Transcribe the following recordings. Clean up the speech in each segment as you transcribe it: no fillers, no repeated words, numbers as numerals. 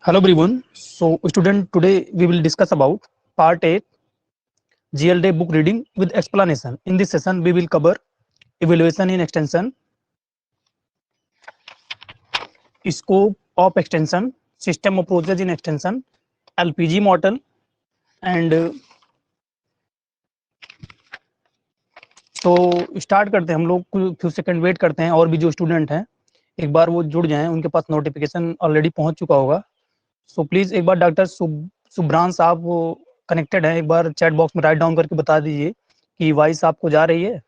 Hello everyone. So student, today we will discuss about part 8 GLD book reading with explanation. In this session we will cover evaluation in extension, scope of extension, system approaches in extension, LPG model and तो start करते हैं। हम लोग few second wait करते हैं और भी जो स्टूडेंट हैं एक बार वो जुड़ जाएं, उनके पास नोटिफिकेशन ऑलरेडी पहुंच चुका होगा। सो प्लीज एक बार डॉक्टर सुब्रांश आप वो कनेक्टेड हैं, एक बार चैट बॉक्स में राइट डाउन करके बता दीजिए कि वॉइस आपको जा रही है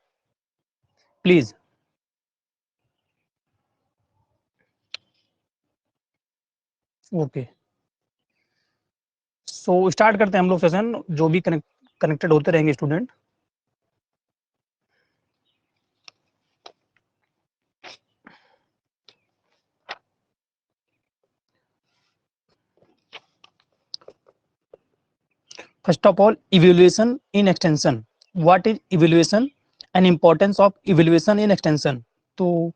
प्लीज। ओके, सो स्टार्ट करते हैं हम लोग सेशन। जो भी कनेक्टेड होते रहेंगे student. First of all, evaluation in extension. What is evaluation and importance of evaluation in extension. तो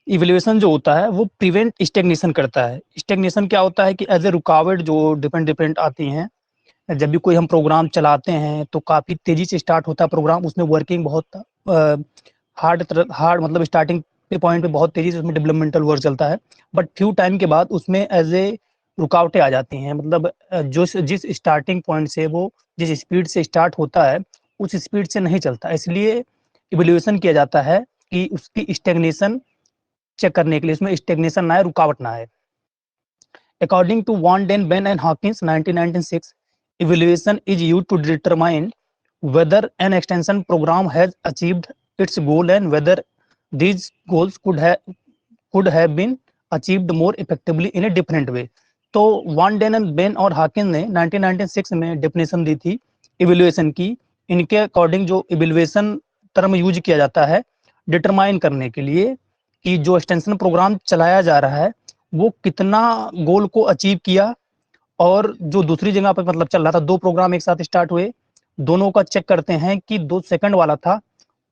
इवैल्यूएशन जो होता है वो प्रिवेंट स्टेगनेशन करता है। स्टेगनेशन क्या होता है कि एज ए रुकावट जो डिफरेंट आती हैं जब भी कोई हम प्रोग्राम चलाते हैं तो काफ़ी तेज़ी से स्टार्ट होता है प्रोग्राम, उसमें वर्किंग बहुत हार्ड मतलब स्टार्टिंग पे पॉइंट पे बहुत तेज़ी से उसमें डेवलपमेंटल वर्क चलता है, बट फ्यू टाइम के बाद उसमें एज ए रुकावटें आ जाती हैं। मतलब जो जिस स्टार्टिंग पॉइंट से वो जिस स्पीड से स्टार्ट होता है उस स्पीड से नहीं चलता, इसलिए इवैल्यूएशन किया जाता है कि उसकी स्टेगनेशन चेक करने के लिए उसमें स्टेगनेशन ना आए, रुकावट ना आए। According to van den Ban and Hawkins 1996, evaluation is used to determine whether an extension program has achieved its goal and whether these goals could have been achieved more effectively in a different way. तो von Dane and Ben और Hokkien ने 1996 में definition दी थी evaluation की। इनके according जो evaluation term use किया जाता है डिटरमाइन करने के लिए कि जो एक्सटेंशन प्रोग्राम चलाया जा रहा है वो कितना गोल को अचीव किया, और जो दूसरी जगह पर मतलब चल रहा था, दो प्रोग्राम एक साथ स्टार्ट हुए, दोनों का चेक करते हैं कि 2 सेकंड वाला था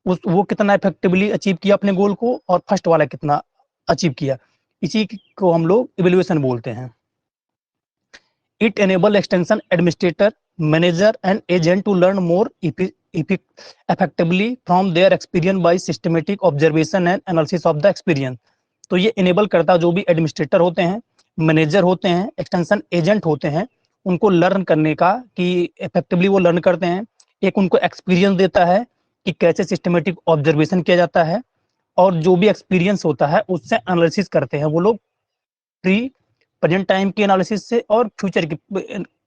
वो कितना इफेक्टिवली अचीव किया अपने गोल को और फर्स्ट वाला कितना अचीव किया। इसी को हम लोग इवैल्यूएशन बोलते हैं। It enable extension administrator, manager and agent to learn more effectively from their experience by systematic observation and analysis of the experience. तो ये इनेबल करता है जो भी एडमिनिस्ट्रेटर होते हैं, मैनेजर होते हैं, एक्सटेंशन एजेंट होते हैं, उनको लर्न करने का कि इफेक्टिवली वो लर्न करते हैं। एक उनको एक्सपीरियंस देता है कि कैसे सिस्टमेटिक ऑब्जर्वेशन किया जाता है, और जो भी एक्सपीरियंस होता है उससे एनालिसिस करते हैं वो लोग, प्री प्रेजेंट टाइम की एनालिसिस से और फ्यूचर की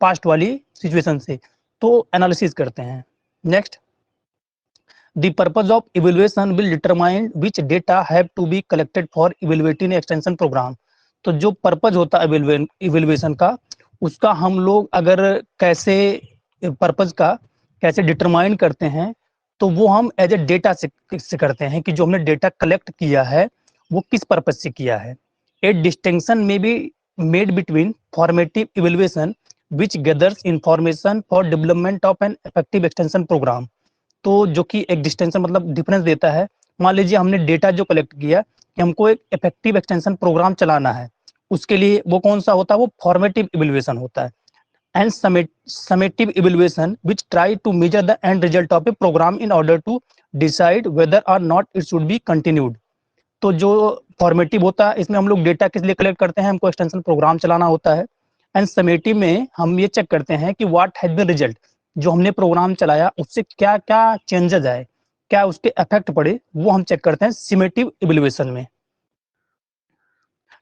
पास्ट वाली सिचुएशन से, तो एनालिसिस करते हैं। Next, the purpose of evaluation will determine which data have to be collected for evaluating extension program। तो जो पर्पज होता है इवेल्युएशन का, उसका हम लोग अगर कैसे पर्पज का कैसे डिटरमाइन करते हैं तो वो हम एज ए डेटा से करते हैं कि जो हमने डेटा कलेक्ट किया है वो किस पर्पज से किया है। A distinction may be made between formative evaluation which gathers information for development of an effective extension programme. तो जो कि एक डिस्टेंशन मतलब डिफरेंस देता है। मान लीजिए हमने डेटा जो कलेक्ट किया कि हमको एक इफेक्टिव एक्सटेंशन प्रोग्राम चलाना है, उसके लिए वो कौन सा होता है, वो फॉर्मेटिव इवैल्यूएशन होता है। And summative evaluation which try to measure the end result of a program in order to decide whether or not it should be continued. तो जो फॉर्मेटिव होता है इसमें हम लोग डेटा किस लिए कलेक्ट करते हैं, हमको एक्सटेंशन प्रोग्राम चलाना होता है। एंड समेटिव में हम ये चेक करते हैं कि व्हाट हैज बीन रिजल्ट, जो हमने प्रोग्राम चलाया उससे क्या क्या चेंजेस आए, क्या उसके इफेक्ट पड़े, वो हम चेक करते हैं समेटिव इवैल्यूएशन में।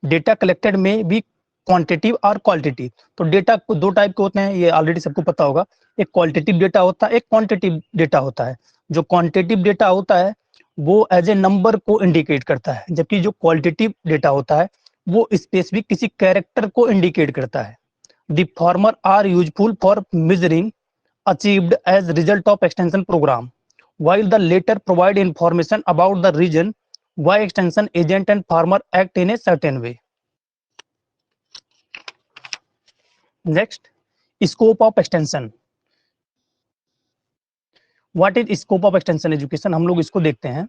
डेटा कलेक्टेड में भी क्वांटिटिव और क्वालिटेटिव। तो डेटा को दो टाइप के होते हैं, ये ऑलरेडी सबको पता होगा। एक क्वालिटेटिव डेटा होता है, एक क्वांटिटिव डेटा होता है। जो क्वांटिटिव डेटा होता है वो एज ए नंबर को इंडिकेट करता है, जबकि जो क्वालिटेटिव डेटा होता है वो स्पेसिफिक किसी कैरेक्टर को इंडिकेट करता है। The former are useful for measuring achieved as result of extension program, while the latter provide information about the region why extension agent and farmer act in a certain way. Next, scope of extension. What is scope of extension education? हम लोग इसको देखते हैं।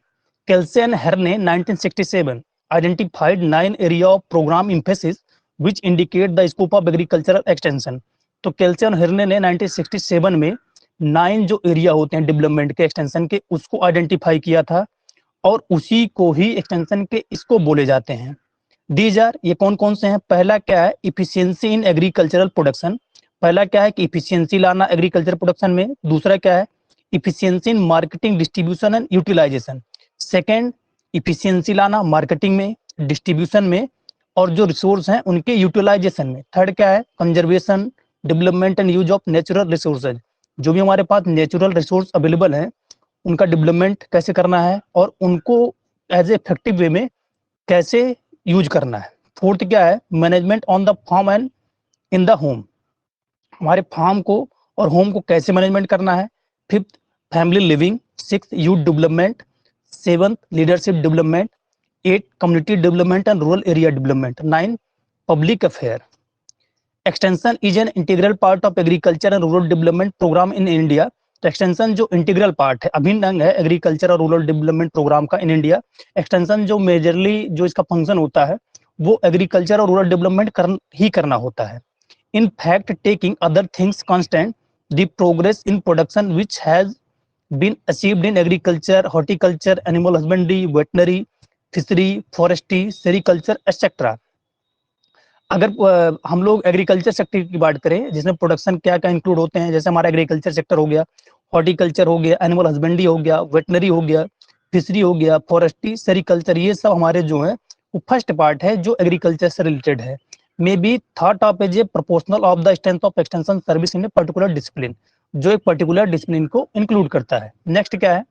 केल्से and हेर ने 1967 identified 9 area of program emphasis which indicate the scope of agricultural extension. तो केल्से और हिरने ने 1967 में 9 जो एरिया होते हैं डेवलपमेंट के एक्सटेंशन के उसको आइडेंटिफाई किया था, और उसी को ही एक्सटेंशन के इसको बोले जाते हैं। दीज आर, ये कौन कौन से हैं? पहला क्या है? Efficiency in agricultural production. पहला क्या है कि इफिशियंसी लाना एग्रीकल्चर प्रोडक्शन में। दूसरा क्या है? Efficiency in marketing, distribution and utilisation. Second, efficiency लाना मार्केटिंग में, डिस्ट्रीब्यूशन में, और जो रिसोर्स हैं उनके यूटिलाइजेशन में। थर्ड क्या है? Conservation, development and use of natural resources. जो भी हमारे पास नेचुरल रिसोर्स अवेलेबल है उनका डेवलपमेंट कैसे करना है और उनको एज इफेक्टिव वे में कैसे यूज करना है। फोर्थ क्या है? Management on the farm and in the home. हमारे फार्म को और होम को कैसे मैनेजमेंट करना है। Fifth, family living. Six, youth development. Seventh, leadership development. Eight, community development and rural area development. Nine, public affair. Extension is an integral part of agriculture and rural development programme in India. तो extension जो integral part है, अभिन्न अंग है agriculture और rural development programme का in India. Extension जो majorly जो इसका फंक्शन होता है वो एग्रीकल्चर और रूरल डेवलपमेंट ही करना होता है। In fact, taking other things constant, the progress in production which has been achieved in agriculture, horticulture, animal husbandry, veterinary, fishery, forestry, sericulture etcetera. अगर हम लोग एग्रीकल्चर सेक्टर की बात करें जिसमें प्रोडक्शन क्या क्या इंक्लूड होते हैं, जैसे हमारा एग्रीकल्चर सेक्टर हो गया, हॉर्टिकल्चर हो गया, एनिमल हस्बेंड्री हो गया, वेटनरी हो गया, फिशरी हो गया, फॉरेस्ट्री, सेरिकल्चर, ये सब हमारे जो है वो फर्स्ट पार्ट है जो एग्रीकल्चर से रिलेटेड है। May be thought of as a proportional of the strength of extension service in a particular discipline, जो एक पर्टिकुलर डिसिप्लिन को इंक्लूड करता है। नेक्स्ट क्या है?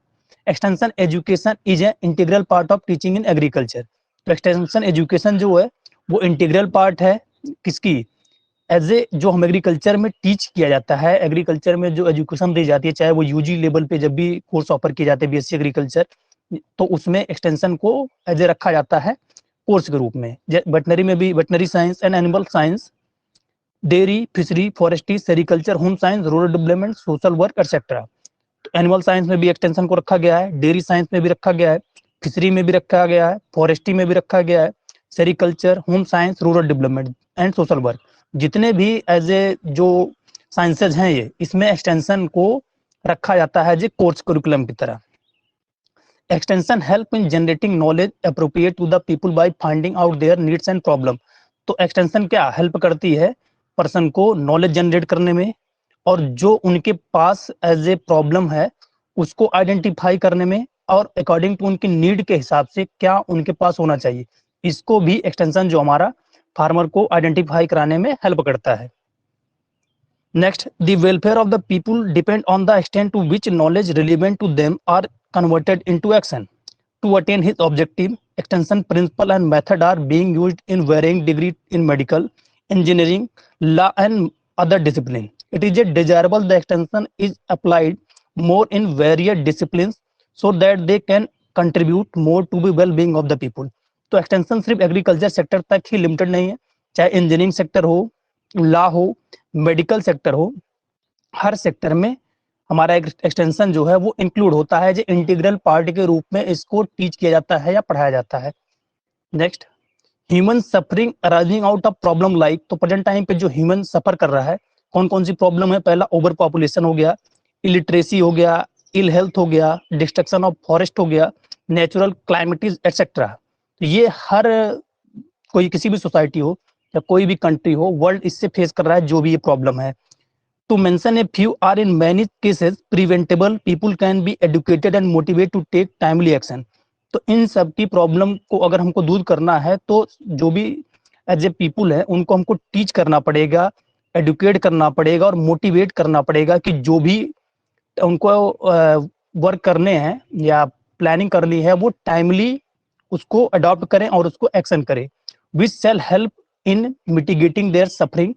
Extension education is a integral part of teaching in agriculture. तो extension education जो है वो इंटीग्रल पार्ट है किसकी? एज ए जो हम एग्रीकल्चर में टीच किया जाता है, एग्रीकल्चर में जो एजुकेशन दी जाती है, चाहे वो यूजी लेवल पे जब भी कोर्स ऑफर किए जाते हैं बीएससी एग्रीकल्चर, तो उसमें एक्सटेंशन को एज ए रखा जाता है कोर्स के रूप में। वेटनरी में भी veterinary science and animal science, dairy, fishery, forestry, sericulture, home science, rural development, social work etcetera. तो एनिमल साइंस में भी एक्सटेंशन को रखा गया है, डेयरी साइंस में भी रखा गया है, फिशरी में भी रखा गया है, फॉरेस्ट्री में भी रखा गया है, sericulture, home science, rural development and social work. जितने भी एज ए जो साइंसेज हैं ये, इसमें एक्सटेंशन को रखा जाता है जो कोर्स करिकुलम की तरह। Extension help in generating knowledge appropriate to the people by finding out their needs and problem. तो एक्सटेंशन क्या हेल्प करती है? पर्सन को नॉलेज जनरेट करने में, और जो उनके पास एज ए प्रॉब्लम है उसको आइडेंटिफाई करने में, और अकॉर्डिंग टू उनकी नीड के हिसाब से क्या उनके पास होना चाहिए, इसको भी एक्सटेंशन जो हमारा फार्मर को आइडेंटिफाई कराने में हेल्प करता है। Next, the welfare of the people depend on the extent to which knowledge relevant to them are converted into action to attain his objective. Extension principle and method are being used in varying degree in medical, engineering, law and other discipline. It is desirable the extension is applied more in various disciplines so that they can contribute more to the well-being of the people. तो extension सिर्फ agriculture sector तक ही limited नहीं है, चाहे engineering sector हो, law हो, medical sector हो, हर sector में हमारा एक्सटेंशन जो है वो इंक्लूड होता है, जो इंटीग्रल पार्ट के रूप में इसको टीच किया जाता है या पढ़ाया जाता है। Next, human suffering arising out of problem like. तो प्रेजेंट टाइम पे जो ह्यूमन सफर कर रहा है, कौन कौन सी प्रॉब्लम है? पहला ओवर पॉपुलेशन हो गया, इलिटरेसी हो गया, इल हेल्थ हो गया, डिस्ट्रक्शन ऑफ फॉरेस्ट हो गया, नेचुरल क्लाइमेटीज एक्सेट्रा। तो ये हर कोई किसी भी सोसाइटी हो या कोई भी कंट्री हो, वर्ल्ड इससे फेस कर रहा है जो भी ये प्रॉब्लम है। To mention a few are in many cases preventable, people can be educated and motivate to take timely action. तो इन सब की प्रॉब्लम को अगर हमको दूर करना है तो जो भी एज ए पीपुल है उनको हमको टीच करना पड़ेगा, एडुकेट करना पड़ेगा और मोटिवेट करना पड़ेगा कि जो भी उनको वर्क करने हैं या प्लानिंग करनी है वो टाइमली उसको अडॉप्ट करें और उसको एक्शन करें, which shall help in mitigating their suffering.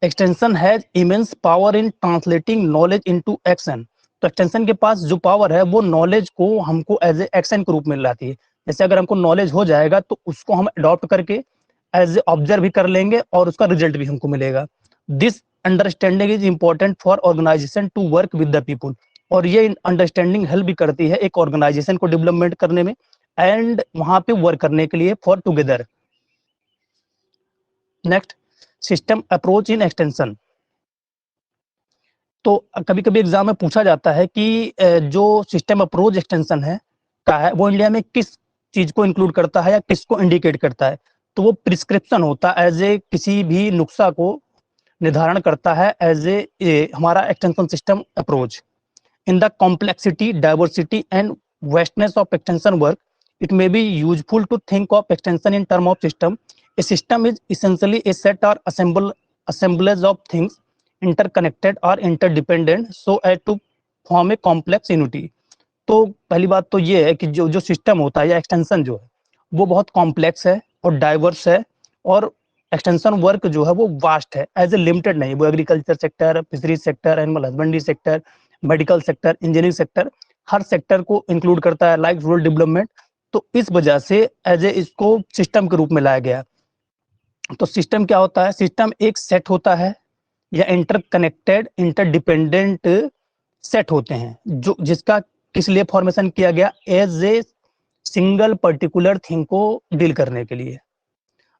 Extension has immense power in translating knowledge into action. तो एक्सटेंशन के पास जो पावर है वो नॉलेज को हमको एज ए एक्शन के रूप में लाती है। जैसे अगर हमको नॉलेज हो जाएगा तो उसको हम अडॉप्ट करके एज ए ऑब्जर्व भी कर लेंगे और उसका रिजल्ट भी हमको मिलेगा। This understanding is important for organisation to work with the people. और ये अंडरस्टैंडिंग हेल्प भी करती है एक ऑर्गेनाइजेशन को डेवलपमेंट करने में, एंड वहां पे वर्क करने के लिए for together. Next, system approach in extension. तो कभी कभी एग्जाम में पूछा जाता है कि जो सिस्टम अप्रोच एक्सटेंशन है का है वो इंडिया में किस चीज को इंक्लूड करता है या किसको इंडिकेट करता है। तो वो प्रिस्क्रिप्शन होता है, एज ए किसी भी नुस्खा को निर्धारण करता है एज ए हमारा extension system approach. In the complexity, diversity and vastness of extension work, it may be useful to think of extension in terms of system. A system is essentially a set or assemblage of things interconnected or interdependent so as to form a complex unity. तो पहली बात तो ये है कि जो जो system होता है या एक्सटेंशन जो है वो बहुत कॉम्प्लेक्स है और डाइवर्स है, और एक्सटेंशन वर्क जो है वो वास्ट है, एज ए लिमिटेड नहीं। वो agriculture sector, fisheries sector, animal husbandry sector, medical sector, engineering sector, हर सेक्टर को इंक्लूड करता है, लाइक रूरल डेवलपमेंट। तो इस वजह से एज ए इसको सिस्टम के रूप में लाया गया। तो सिस्टम क्या होता है? सिस्टम एक सेट होता है या इंटरकनेक्टेड इंटरडिपेंडेंट सेट होते हैं जो जिसका किस लिए फॉर्मेशन किया गया? As a single particular thing को डील करने के लिए।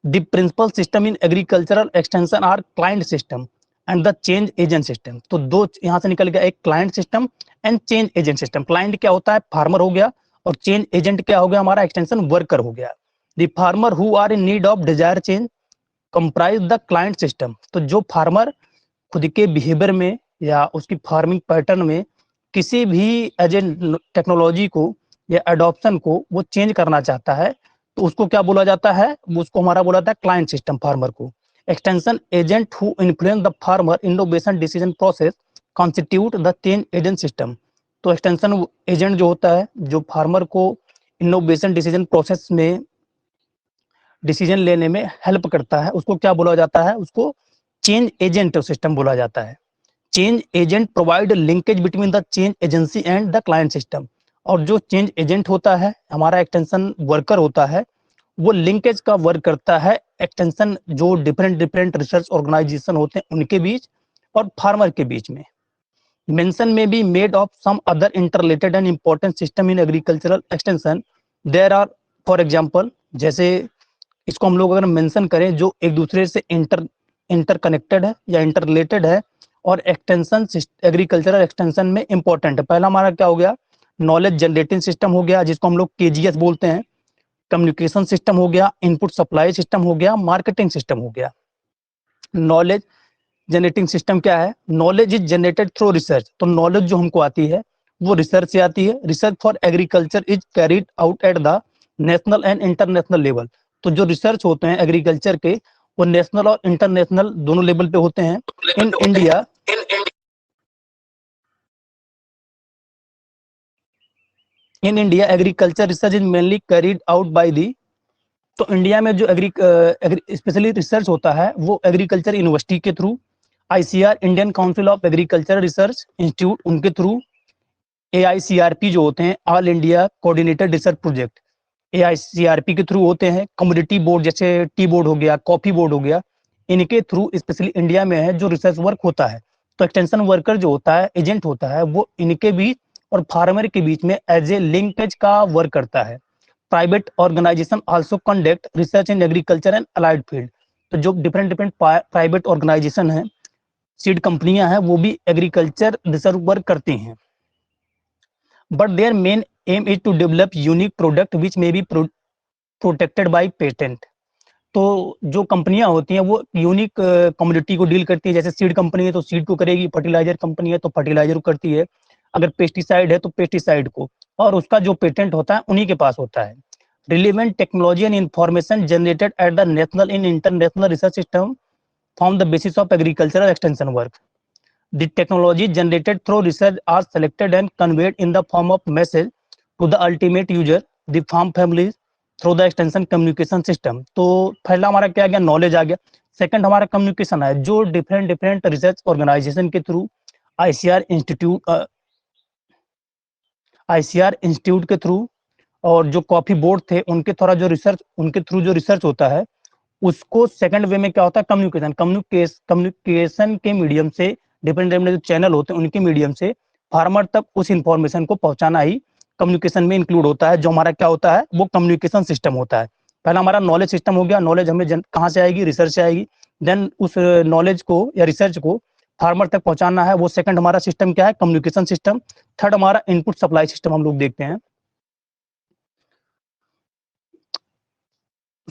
The principle system in agricultural extension are client system and the change agent system. तो दो यहां से निकल गया, एक client system and change agent system. Client क्या होता है? फार्मर हो गया, और चेंज एजेंट क्या हो गया? हमारा एक्सटेंशन वर्कर हो गया। The farmer who are in need of desire change comprise the client system. तो जो फार्मर खुद के बिहेवियर में या उसकी फार्मिंग पैटर्न में किसी भी एज ए टेक्नोलॉजी को या एडॉप्शन को वो चेंज करना चाहता है, तो उसको क्या बोला जाता है? उसको हमारा बोला जाता है क्लाइंट सिस्टम, फार्मर को। Extension agent who influence the farmer innovation decision process constitute the change agent system. तो एक्सटेंशन एजेंट जो होता है, जो फार्मर को इनोवेशन डिसीजन प्रोसेस में डिसीजन लेने में हेल्प करता है, उसको क्या बोला जाता है? उसको चेंज एजेंट सिस्टम बोला जाता है। Change agent provide linkage between the change agency and the client system. और जो चेंज एजेंट होता है, हमारा एक्सटेंशन वर्कर होता है, वो लिंकेज का वर्क करता है एक्सटेंशन जो डिफरेंट डिफरेंट रिसर्च ऑर्गेनाइजेशन होते हैं उनके बीच और फार्मर के बीच में। Mention may be made of some other interrelated and important system in agricultural extension. There are, for example, जैसे इसको हम लोग अगर मेंशन करें जो एक दूसरे से इंटरकनेक्टेड है या इंटर रिलेटेड है और एक्सटेंशन एग्रीकल्चरल एक्सटेंशन में इंपॉर्टेंट है। पहला हमारा क्या हो गया? नॉलेज जनरेटिंग सिस्टम हो गया, जिसको हम लोग केजीएस बोलते हैं। कम्युनिकेशन सिस्टम हो गया, इनपुट सप्लाई सिस्टम हो गया, मार्केटिंग सिस्टम हो गया। नॉलेज जनरेटिंग सिस्टम क्या है? Knowledge is generated through research. तो नॉलेज जो हमको आती है वो रिसर्च से आती है। Research for agriculture is carried out at the national and international level. तो जो रिसर्च होते हैं एग्रीकल्चर के, वो नेशनल और इंटरनेशनल दोनों लेवल पे होते हैं। In India agriculture research is mainly carried out by the. तो इंडिया में जो स्पेशली रिसर्च होता है वो एग्रीकल्चर यूनिवर्सिटी के through, ICR Indian council of agriculture research institute उनके थ्रू, एआईसीआरपी जो होते हैं all India coordinated research project, AICRP के थ्रू होते हैं। कम्युनिटी बोर्ड जैसे टी बोर्ड हो गया, कॉफी बोर्ड हो गया, इनके थ्रू स्पेशली इंडिया में है जो रिसर्च वर्क होता है। तो एक्सटेंशन वर्कर जो होता है, एजेंट होता है, वो इनके बीच और फार्मर के बीच में एज ए लिंकेज का वर्क करता है। Private organisation also conduct research in agriculture and allied field. तो जो डिफरेंट डिफरेंट प्राइवेट ऑर्गेनाइजेशन है, सीड कंपनियां हैं, वो भी एग्रीकल्चर रिसर्च वर्क करती हैं। But their main aim is to develop unique product which may be protected by patent. तो जो कंपनियां होती हैं वो यूनिक कम्युनिटी को डील करती है। जैसे सीड कंपनी है तो सीड को करेगी, फर्टिलाइजर कंपनी है तो फर्टिलाइजर को करती है, अगर पेस्टिसाइड है तो पेस्टिसाइड को, और उसका जो पेटेंट होता है उन्हीं के पास होता है। Relevant technology and information generated at the national in international research system form the basis of agricultural extension work. The technology generated through research are selected and conveyed in the form of message to the ultimate user, the farm families, through the extension communication system। तो पहला हमारा क्या आ गया? Knowledge आ गया। Second हमारा communication है, जो different different research organisation के थ्रू, आईसीआर इंस्टीट्यूट के थ्रू, और जो कॉफी बोर्ड थे उनके थोड़ा जो रिसर्च, उनके थ्रू जो रिसर्च होता है उसको सेकंड वे में क्या होता है? कम्युनिकेशन के मीडियम से, डिफरेंट डिफरेंट जो चैनल होते हैं उनके मीडियम से फार्मर तक उस इंफॉर्मेशन को पहुंचाना ही कम्युनिकेशन में इंक्लूड होता है। जो हमारा क्या होता है, वो कम्युनिकेशन सिस्टम होता है। पहला हमारा नॉलेज सिस्टम हो गया, नॉलेज हमें कहाँ से आएगी, रिसर्च से आएगी। देन उस नॉलेज को या रिसर्च को फार्मर तक पहुंचाना है, वो सेकंड हमारा सिस्टम क्या है, कम्युनिकेशन सिस्टम। थर्ड हमारा इनपुट सप्लाई सिस्टम हम लोग देखते हैं।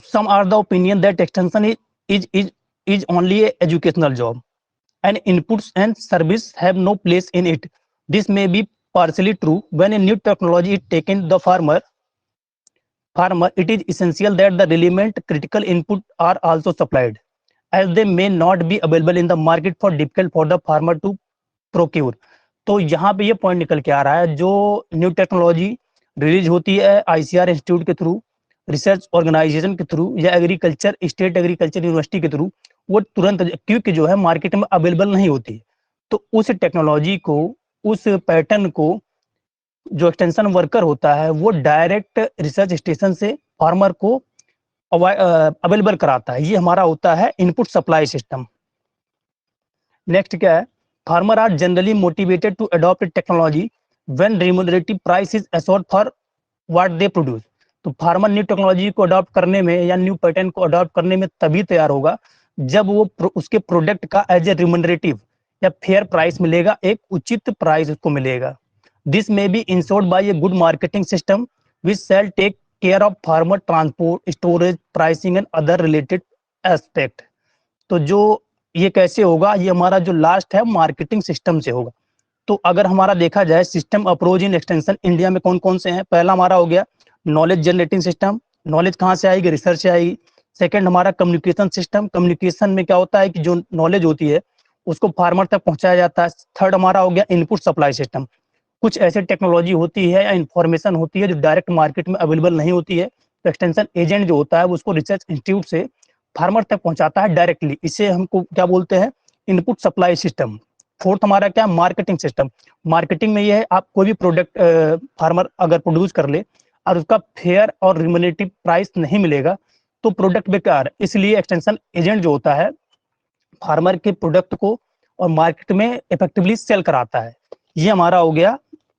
Some are the opinion that extension is only a educational job and inputs and service have no place in it. This may be partially true. When a new technology is taken the farmer, it is essential that the relevant critical input are also supplied, as they may not be available in the market for difficult for the farmer to procure. तो यहाँ पे ये point निकल के आ रहा है, जो new technology release होती है आईसीआर इंस्टीट्यूट के थ्रू, रिसर्च ऑर्गेनाइजेशन के थ्रू या एग्रीकल्चर स्टेट एग्रीकल्चर यूनिवर्सिटी के थ्रू, वो तुरंत क्योंकि जो है मार्केट में अवेलेबल नहीं होती, तो उस टेक्नोलॉजी को, उस पैटर्न को जो एक्सटेंशन वर्कर होता है वो डायरेक्ट रिसर्च स्टेशन से फार्मर को अवेलेबल कराता है। ये हमारा होता है इनपुट सप्लाई सिस्टम। नेक्स्ट क्या है, farmer are generally motivated to adopt technology when remunerative price is assured for what they produce. तो फार्मर न्यू टेक्नोलॉजी को अडॉप्ट करने में या न्यू पैटर्न को अडॉप्ट करने में तभी तैयार होगा जब वो उसके प्रोडक्ट का एज ए रिम्यूनरेटिव या फेयर प्राइस मिलेगा, एक उचित प्राइस उसको मिलेगा। This may be insured by a good marketing system which shall take care of farmer transport, storage, pricing and other related aspect. तो जो ये कैसे होगा, ये हमारा जो लास्ट है मार्केटिंग सिस्टम से होगा। तो अगर हमारा देखा जाए system approach in extension India में कौन कौन से हैं, पहला हमारा हो गया नॉलेज जनरेटिंग सिस्टम। नॉलेज कहाँ से आएगी, रिसर्च से आएगी। सेकंड हमारा कम्युनिकेशन सिस्टम। कम्युनिकेशन में क्या होता है कि जो नॉलेज होती है उसको फार्मर तक पहुंचाया जाता है। थर्ड हमारा हो गया इनपुट सप्लाई सिस्टम। कुछ ऐसे टेक्नोलॉजी होती है या इंफॉर्मेशन होती है जो डायरेक्ट मार्केट में अवेलेबल नहीं होती है, तो एक्सटेंशन एजेंट जो होता है वो उसको रिसर्च इंस्टीट्यूट से फार्मर तक पहुंचाता है डायरेक्टली। इसे हमको क्या बोलते हैं, इनपुट सप्लाई सिस्टम। फोर्थ हमारा क्या, मार्केटिंग सिस्टम। मार्केटिंग में ये है, आप कोई भी प्रोडक्ट फार्मर अगर प्रोड्यूस कर ले और उसका फेयर और रिम्यूनरेटिव प्राइस नहीं मिलेगा तो प्रोडक्ट बेकार है। इसलिए एक्सटेंशन एजेंट जो होता है फार्मर के प्रोडक्ट को और मार्केट में इफेक्टिवली सेल कराता है। ये हमारा हो गया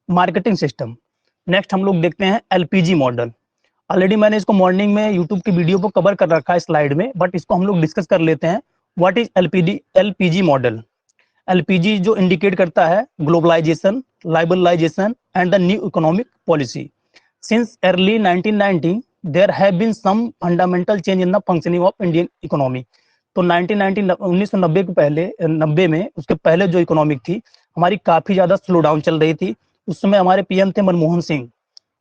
मार्केटिंग सिस्टम। नेक्स्ट हम लोग देखते हैं एलपीजी मॉडल। ऑलरेडी मैंने इसको मॉर्निंग में यूट्यूब की वीडियो को कवर कर रखा है स्लाइड में, बट इसको हम लोग डिस्कस कर लेते हैं। What is LPG model. LPG जो इंडिकेट करता है globalisation, liberalisation and the new economic policy. Since early 1990 there have been some fundamental change in the functioning of Indian economy. तो 1990 के पहले, 90 में, उसके पहले जो इकोनॉमिक थी हमारी काफी ज्यादा स्लो डाउन चल रही थी। उस समय हमारे पीएम थे मनमोहन सिंह।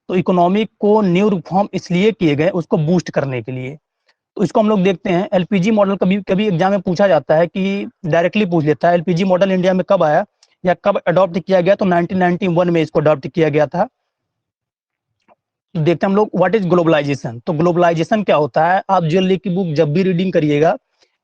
तो इकोनॉमिक को न्यू रिफॉर्म इसलिए किए गए उसको बूस्ट करने के लिए। तो इसको हम लोग देखते हैं। एलपीजी मॉडल कभी कभी एग्जाम में पूछा जाता है कि डायरेक्टली पूछ लेता है एलपीजी मॉडल इंडिया में कब आया या कब अडॉप्ट किया गया। तो 1991 में इसको अडॉप्ट किया गया था। तो देखते हैं हम लोग व्हाट इज ग्लोबलाइजेशन। तो ग्लोबलाइजेशन क्या होता है, आप ज्वेलरी की बुक जब भी रीडिंग करिएगा,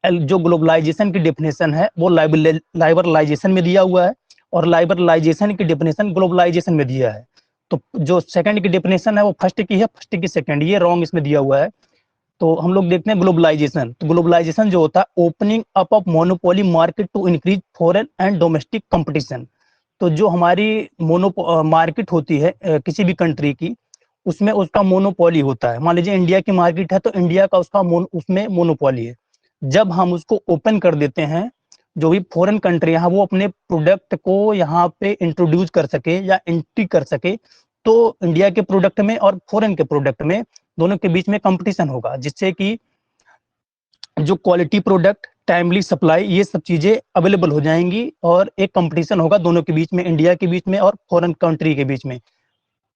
जो ग्लोबलाइजेशन की डेफिनेशन है वो लाइबरलाइजेशन में दिया हुआ है और लाइबरलाइजेशन की डेफिनेशन ग्लोबलाइजेशन में दिया है। तो जो सेकंड की डेफिनेशन है वो फर्स्ट की है, फर्स्ट की सेकंड, ये रॉन्ग इसमें दिया हुआ है। तो हम लोग देखते हैं ग्लोबलाइजेशन। तो ग्लोबलाइजेशन जो होता है opening up of monopoly market to increase foreign and domestic competition. तो जो हमारी मार्केट होती है किसी भी कंट्री की, उसमें उसका मोनोपोली होता है। मान लीजिए इंडिया की मार्केट है तो इंडिया का उसमें मोनोपोली है। जब हम उसको ओपन कर देते हैं, जो भी फॉरेन कंट्री है वो अपने प्रोडक्ट को यहाँ पे इंट्रोड्यूस कर सके या एंट्री कर सके, तो इंडिया के प्रोडक्ट में और फॉरेन के प्रोडक्ट में दोनों के बीच में कंपटीशन होगा, जिससे कि जो क्वालिटी प्रोडक्ट, टाइमली सप्लाई, ये सब चीजें अवेलेबल हो जाएंगी और एक कंपटीशन होगा दोनों के बीच में, इंडिया के बीच में और फॉरेन कंट्री के बीच में।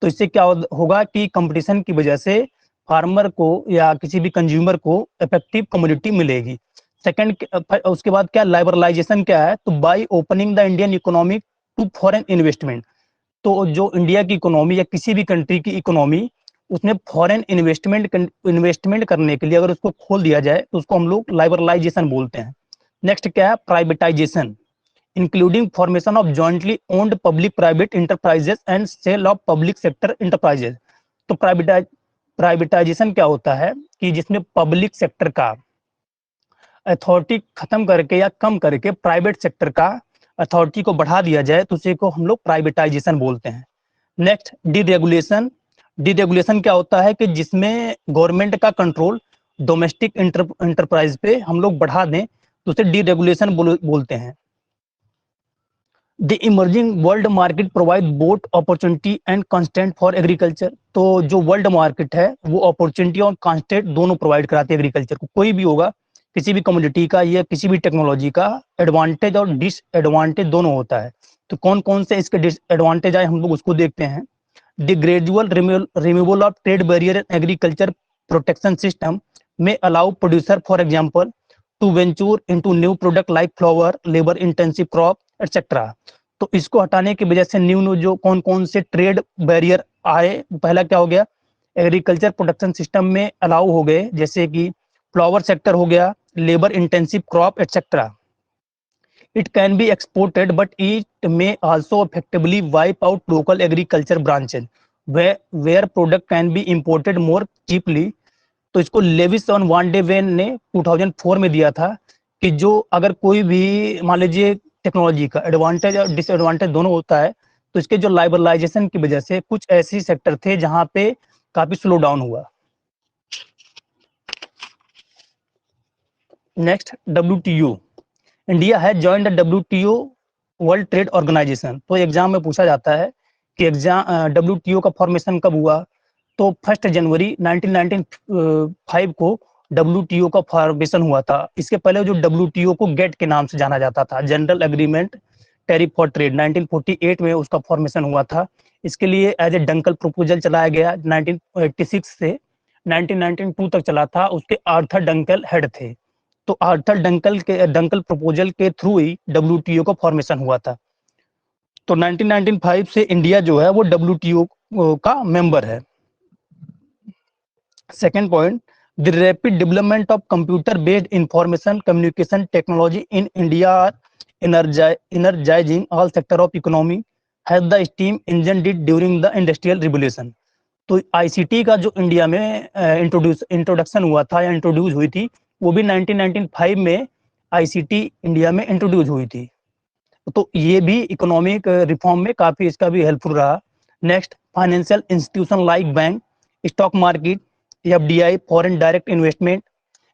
तो इससे क्या होगा कि कंपटीशन की वजह से फार्मर को या किसी भी कंज्यूमर को इफेक्टिव कम्युनिटी मिलेगी। सेकंड, उसके बाद क्या, लाइबरलाइजेशन क्या है, तो by opening the Indian economy to foreign investment. तो जो इंडिया की इकोनॉमी या किसी भी कंट्री की इकोनॉमी, उसमें फॉरेन इन्वेस्टमेंट करने के लिए अगर उसको खोल दिया जाए तो उसको हम लोग लाइबरलाइजेशन बोलते हैं। नेक्स्ट क्या है, privatisation, including formation of jointly owned public private enterprises and sale of public sector enterprises. तो प्राइवेटाइजेशन क्या होता है कि जिसमें पब्लिक सेक्टर का अथॉरिटी खत्म करके या कम करके प्राइवेट सेक्टर का अथॉरिटी को बढ़ा दिया जाए, तो उसी को हम लोग प्राइवेटाइजेशन बोलते हैं। Next deregulation. डीरेगुलेशन क्या होता है कि जिसमें गवर्नमेंट का कंट्रोल डोमेस्टिक इंटरप्राइज पे हम लोग बढ़ा दें तो उसे डीरेगुलेशन बोलते हैं। The emerging world market provide both opportunity and constant for agriculture. तो जो वर्ल्ड मार्केट है वो अपॉर्चुनिटी और कांस्टेंट दोनों प्रोवाइड कराती है एग्रीकल्चर को। कोई भी होगा, किसी भी कम्युनिटी का या किसी भी टेक्नोलॉजी का एडवांटेज और डिसएडवांटेज दोनों होता है। तो कौन कौन से इसके डिसएडवांटेज आए हम लोग उसको देखते हैं। The gradual removal of trade barrier in agriculture protection system में allow producer for example to venture into new product like flower, labour intensive crop etcetera. तो इसको हटाने की वजह से न्यू न्यू जो कौन कौन से ट्रेड बैरियर आए, पहला क्या हो गया, एग्रीकल्चर प्रोडक्शन सिस्टम में अलाउ हो गए, जैसे कि फ्लावर सेक्टर हो गया, labour intensive crop etcetera. It can be exported but it may also effectively wipe out local agriculture branches where product can be imported more cheaply. तो इसको Leeuwis and van den Ban ने 2004 में दिया था कि जो अगर कोई भी मान लीजिए टेक्नोलॉजी का एडवांटेज और डिसएडवांटेज दोनों होता है, तो इसके जो लाइबरलाइजेशन की वजह से कुछ ऐसे सेक्टर थे जहां पे काफी स्लो डाउन हुआ। Next WTO। इंडिया है join the WTO World Trade Organization. तो एग्जाम में पूछा जाता है कि एग्जाम WTO का फॉर्मेशन कब हुआ। तो 1 जनवरी 1995 को WTO का फॉर्मेशन हुआ था। इसके पहले जो WTO को गेट के नाम से जाना जाता था, general agreement tariff for trade, 1948 में उसका फॉर्मेशन हुआ था। इसके लिए एज ए डंकल प्रपोजल चलाया गया 1986 से 1992 तक चला था। उसके आर्थर डंकल हेड थे। तो आर्थर डंकल प्रपोजल के थ्रू ही WTO का फॉर्मेशन हुआ था। तो 1995 से इंडिया जो है वो WTO का मेंबर है। Second point, the rapid development of computer based information communication technology in India are energizing all sector of economy has the steam engine did during the industrial revolution। तो ICT का जो India में introduction हुआ था या introduce हुई थी, वो भी 1995 में ICT इंडिया में इंट्रोड्यूस हुई थी। तो ये भी इकोनॉमिक रिफॉर्म में काफी इसका भी हेल्पफुल रहा। Next, financial institution like bank, stock market, FDI, foreign direct investment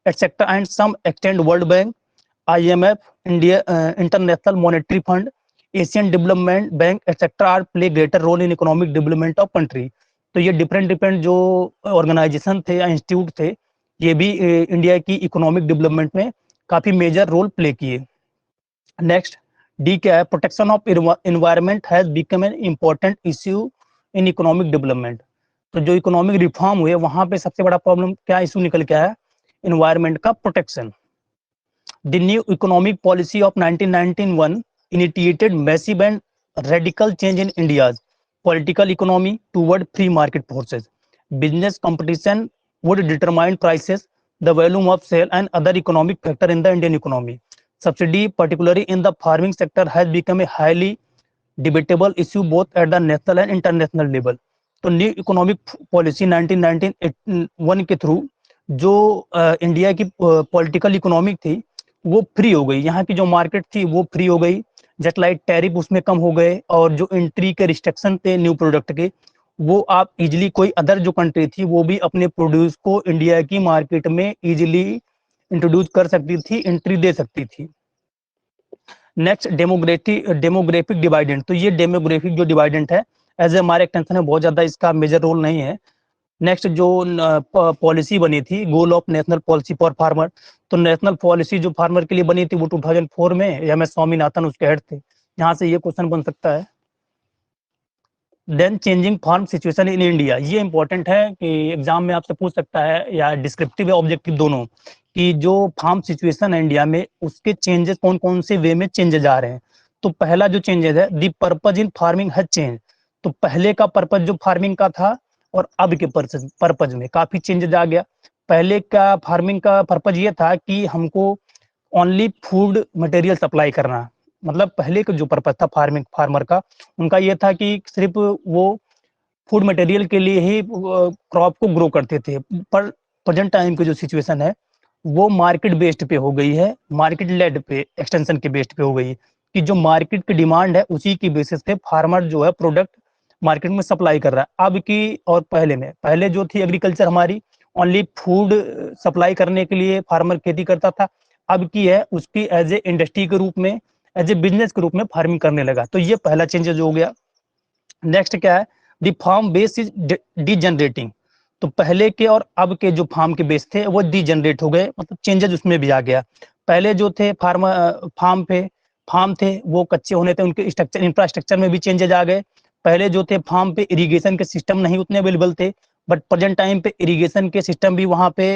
etcetera and some extend World Bank, IMF, India International Monetary Fund, Asian Development Bank etcetera are play greater role in economic development of country. तो ये different जो organisation थे या institute थे, ये भी India की economic development में काफी मेजर रोल प्ले किए। नेक्स्ट, डी क्या है, protection of environment has become an important issue in economic development. तो जो इकोनॉमिक रिफॉर्म हुए वहां पे सबसे बड़ा प्रॉब्लम क्या इशू निकल के आया, एनवायरनमेंट का protection. The new economic policy of 1991 initiated massive and radical change in India's political economy toward free market forces. Business competition would determine prices, the volume of sale, and other economic factor in the Indian economy. Subsidy, particularly in the farming sector, has become a highly debatable issue both at the national and international level. तो new economic policy 1991 के through जो India की political economic थी वो free हो गई। यहाँ की जो मार्केट थी वो फ्री हो गई, जस्ट लाइक टैरिफ उसमें कम हो गए, और जो एंट्री के रिस्ट्रिक्शन थे न्यू प्रोडक्ट के, वो आप इजीली कोई अदर जो कंट्री थी वो भी अपने प्रोड्यूस को इंडिया की मार्केट में इजीली इंट्रोड्यूस कर सकती थी, एंट्री दे सकती थी। Next, demographic डिवाइडेंट। तो ये डेमोग्राफिक जो डिवाइडेंट है एज ए हमारे एक्सटेंशन में बहुत ज्यादा इसका मेजर रोल नहीं है। नेक्स्ट, जो पॉलिसी बनी थी, goal of national policy for farmer. तो नेशनल पॉलिसी जो फार्मर के लिए बनी थी वो 2004 में MS स्वामीनाथन उसके हेड थे। यहाँ से ये क्वेश्चन बन सकता है। Then changing farm situation in India. ये इंपॉर्टेंट है कि एग्जाम में आपसे पूछ सकता है, या डिस्क्रिप्टिव या ऑब्जेक्टिव दोनों, कि जो फार्म सिचुएशन है इंडिया में उसके चेंजेस कौन कौन से वे में चेंजेस आ रहे हैं। तो पहला जो चेंजेस है, the purpose in farming has change. तो पहले का पर्पज जो फार्मिंग का था और अब के पर्पज में काफी चेंजेस आ गया। पहले का फार्मिंग का पर्पज ये था कि हमको ओनली फूड मटेरियल सप्लाई करना, मतलब पहले का जो पर्पज था फार्मर का, उनका ये था कि सिर्फ वो फूड मटेरियल के लिए ही क्रॉप को ग्रो करते थे। पर प्रेजेंट टाइम की जो सिचुएशन है वो मार्केट बेस्ड पे हो गई है, मार्केट लेड पे, एक्सटेंशन के बेस्ड पे हो गई, कि जो मार्केट की डिमांड है उसी की बेसिस पे फार्मर जो है प्रोडक्ट मार्केट में सप्लाई कर रहा है। अब की और पहले जो थी एग्रीकल्चर हमारी ओनली फूड सप्लाई करने के लिए फार्मर खेती करता था, अब की है उसकी एज ए इंडस्ट्री के रूप में, एज ए बिजनेस के रूप में फार्मिंग करने लगा। तो ये पहला चेंजेस हो गया। नेक्स्ट क्या है, द फार्म बेस इज डीजनरेटिंग। तो पहले के और अब के जो फार्म के बेस थे वो डीजनरेट हो गए, मतलब चेंजेस उसमें भी आ गया। पहले जो थे फार्म थे वो कच्चे होने थे, उनके स्ट्रक्चर इंफ्रास्ट्रक्चर में भी चेंजेस आ गए। पहले जो थे फार्म पे इरिगेशन के सिस्टम नहीं उतने अवेलेबल थे, बट प्रेजेंट टाइम पे इरिगेशन के सिस्टम भी वहाँ पे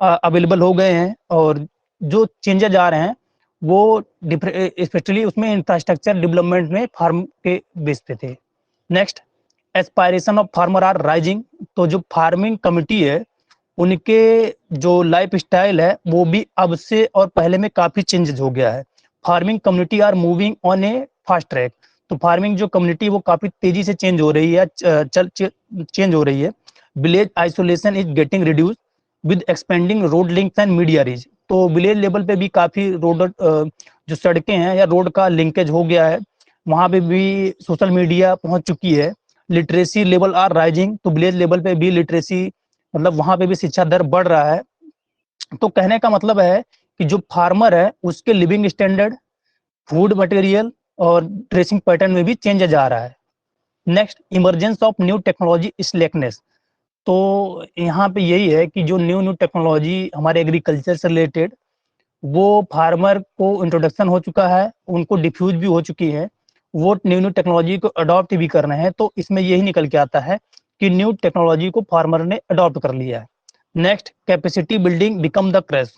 अवेलेबल हो गए हैं। और जो चेंजेस आ रहे हैं वो स्पेशली उसमें इंफ्रास्ट्रक्चर डेवलपमेंट में फार्म के बेस पे थे। Next, aspiration of farmer are rising. तो जो फार्मिंग कमिटी है उनके जो लाइफ स्टाइल है वो भी अब से और पहले में काफी चेंजेस हो गया है। Farming community are moving on a fast track. तो फार्मिंग जो कम्युनिटी वो काफी तेजी से चेंज हो रही है, चेंज हो रही है। Village isolation is getting reduce with expanding road links and media reach. तो विलेज लेवल पे भी काफी रोड जो सड़कें हैं या रोड का लिंकेज हो गया है, वहां पे भी सोशल मीडिया पहुंच चुकी है। Literacy level are rising. तो विलेज लेवल पे भी लिटरेसी, मतलब वहां पे भी शिक्षा दर बढ़ रहा है। तो कहने का मतलब है कि जो फार्मर है उसके लिविंग स्टैंडर्ड, फूड मटेरियल और ड्रेसिंग पैटर्न में भी चेंज आ रहा है। Next, emergence of new technology slackness. तो यहाँ पे यही है कि जो न्यू न्यू टेक्नोलॉजी हमारे एग्रीकल्चर से रिलेटेड वो फार्मर को इंट्रोडक्शन हो चुका है, उनको डिफ्यूज भी हो चुकी है, वो न्यू न्यू टेक्नोलॉजी को अडॉप्ट भी कर रहे हैं। तो इसमें यही निकल के आता है कि न्यू टेक्नोलॉजी को फार्मर ने अडॉप्ट कर लिया है। Next, capacity building become the craze.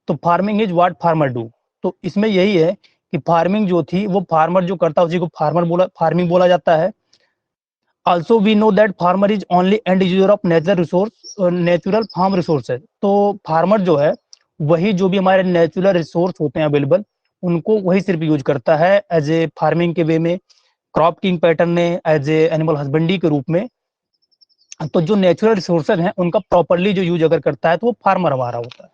तो farming is what farmer do. तो इसमें यही है कि फार्मिंग जो थी वो फार्मर जो करता है उसी को फार्मिंग बोला जाता है। Also we know that farmer is only end user of natural farm resources. तो फार्मर जो है वही जो भी हमारे नेचुरल रिसोर्स होते हैं अवेलेबल, उनको वही सिर्फ यूज करता है एज ए फार्मिंग के वे में, क्रॉप किंग पैटर्न में, एज ए एनिमल हस्बेंड्री के रूप में। तो जो नेचुरल रिसोर्सेज हैं उनका प्रॉपरली जो यूज अगर करता है तो वो फार्मर हमारा होता है।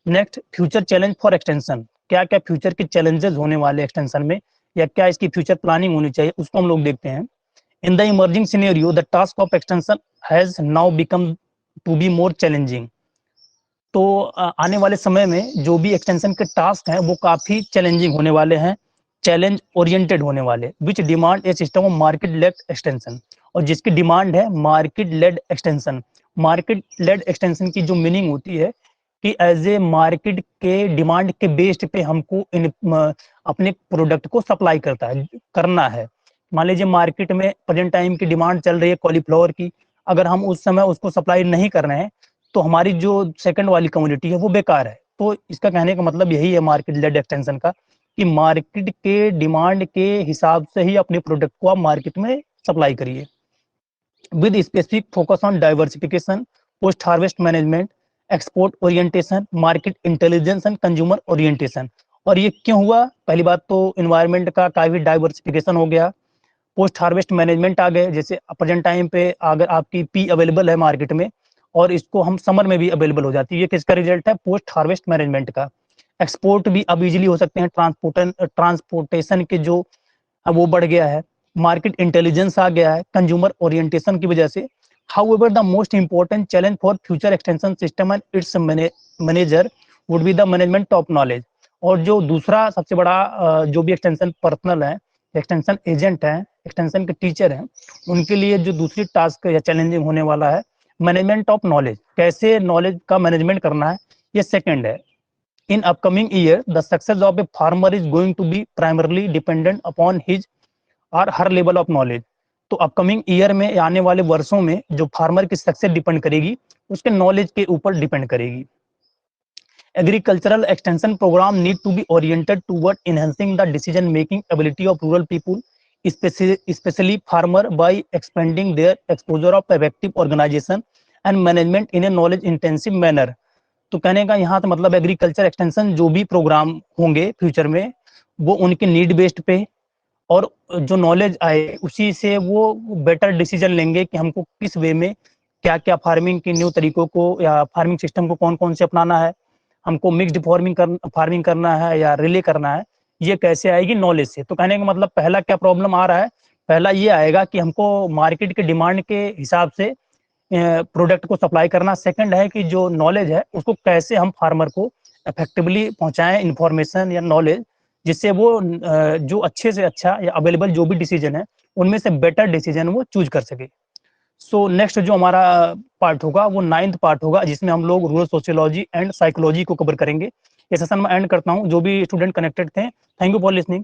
Next, future challenge for extension. क्या क्या फ्यूचर के चैलेंजेस होने वाले एक्सटेंशन में, या क्या इसकी फ्यूचर प्लानिंग होनी चाहिए, उसको हम लोग देखते हैं। In the emerging scenario, the task of extension has now become to be more challenging. तो आने वाले समय में जो भी एक्सटेंशन के टास्क हैं वो काफी चैलेंजिंग होने वाले हैं, चैलेंज ओरिएंटेड होने वाले, which demand a system of market led extension. और जिसकी डिमांड है market led extension. Market led extension की जो मीनिंग होती है कि एज ए मार्केट के डिमांड के बेस्ड पे हमको अपने प्रोडक्ट को सप्लाई करना है। मान लीजिए मार्केट में प्रेजेंट टाइम की डिमांड चल रही है कॉलीफ्लावर की, अगर हम उस समय उसको सप्लाई नहीं कर रहे हैं तो हमारी जो सेकंड वाली कम्युनिटी है वो बेकार है। तो इसका कहने का मतलब यही है मार्केट लेड एक्सटेंशन का, कि मार्केट के डिमांड के हिसाब से ही अपने प्रोडक्ट को आप मार्केट में सप्लाई करिए, with specific focus on diversification, post harvest management, export orientation, market intelligence and consumer orientation. और ये क्यों हुआ? पहली बात तो इन्वायरमेंट का काफी डाइवर्सिफिकेशन हो गया, पोस्ट हार्वेस्ट मैनेजमेंट आ गए। जैसे प्रेजेंट टाइम पे अगर आपकी पी अवेलेबल है मार्केट में और इसको हम समर में भी अवेलेबल हो जाती है, ये किसका रिजल्ट है? पोस्ट हार्वेस्ट मैनेजमेंट का। एक्सपोर्ट भी अब इजीली हो सकते हैं, ट्रांसपोर्टेशन के जो वो बढ़ गया है, मार्केट इंटेलिजेंस आ गया है कंज्यूमर ओरिएंटेशन की वजह से। However the most important challenge for future extension system and it's manager would be the management of knowledge. और जो दूसरा सबसे बड़ा जो भी एक्सटेंशन पर्सनल है, एक्सटेंशन एजेंट हैं, एक्सटेंशन के टीचर हैं, उनके लिए जो दूसरी टास्क या चैलेंजिंग होने वाला है मैनेजमेंट ऑफ नॉलेज। कैसे नॉलेज का मैनेजमेंट करना है, ये सेकंड है। In upcoming year the success of a farmer is going to be primarily dependent upon his or her level of knowledge. तो अपकमिंग ईयर में, आने वाले वर्षों में जो फार्मर की सक्सेस डिपेंड करेगी उसके नॉलेज के ऊपर डिपेंड करेगी। Agricultural extension program need to be oriented toward enhancing the decision making ability of rural people, especially farmer, by expanding their exposure of effective organization and management in a knowledge intensive manner। तो कहने का यहाँ तो मतलब agriculture extension जो भी programme होंगे future में वो उनके नीड बेस्ड पे, और जो नॉलेज आए उसी से वो बेटर डिसीजन लेंगे कि हमको किस वे में क्या क्या फार्मिंग के न्यू तरीकों को या फार्मिंग सिस्टम को कौन कौन से अपनाना है, हमको मिक्स्ड फार्मिंग करना है या रिले करना है, ये कैसे आएगी? नॉलेज से। तो कहने का मतलब पहला क्या प्रॉब्लम आ रहा है? पहला ये आएगा कि हमको मार्केट के डिमांड के हिसाब से प्रोडक्ट को सप्लाई करना। सेकंड है कि जो नॉलेज है उसको कैसे हम फार्मर को इफेक्टिवली पहुंचाएं, इंफॉर्मेशन या नॉलेज, जिससे वो जो अच्छे से अच्छा या अवेलेबल जो भी डिसीजन है उनमें से बेटर डिसीजन वो चूज कर सके। सो नेक्स्ट जो हमारा पार्ट होगा वो 9th पार्ट होगा, जिसमें हम लोग रूरल सोशियोलॉजी एंड साइकोलॉजी को कवर करेंगे। ये सेशन मैं एंड करता हूँ। जो भी स्टूडेंट कनेक्टेड थे, थैंक यू फॉर लिसनिंग।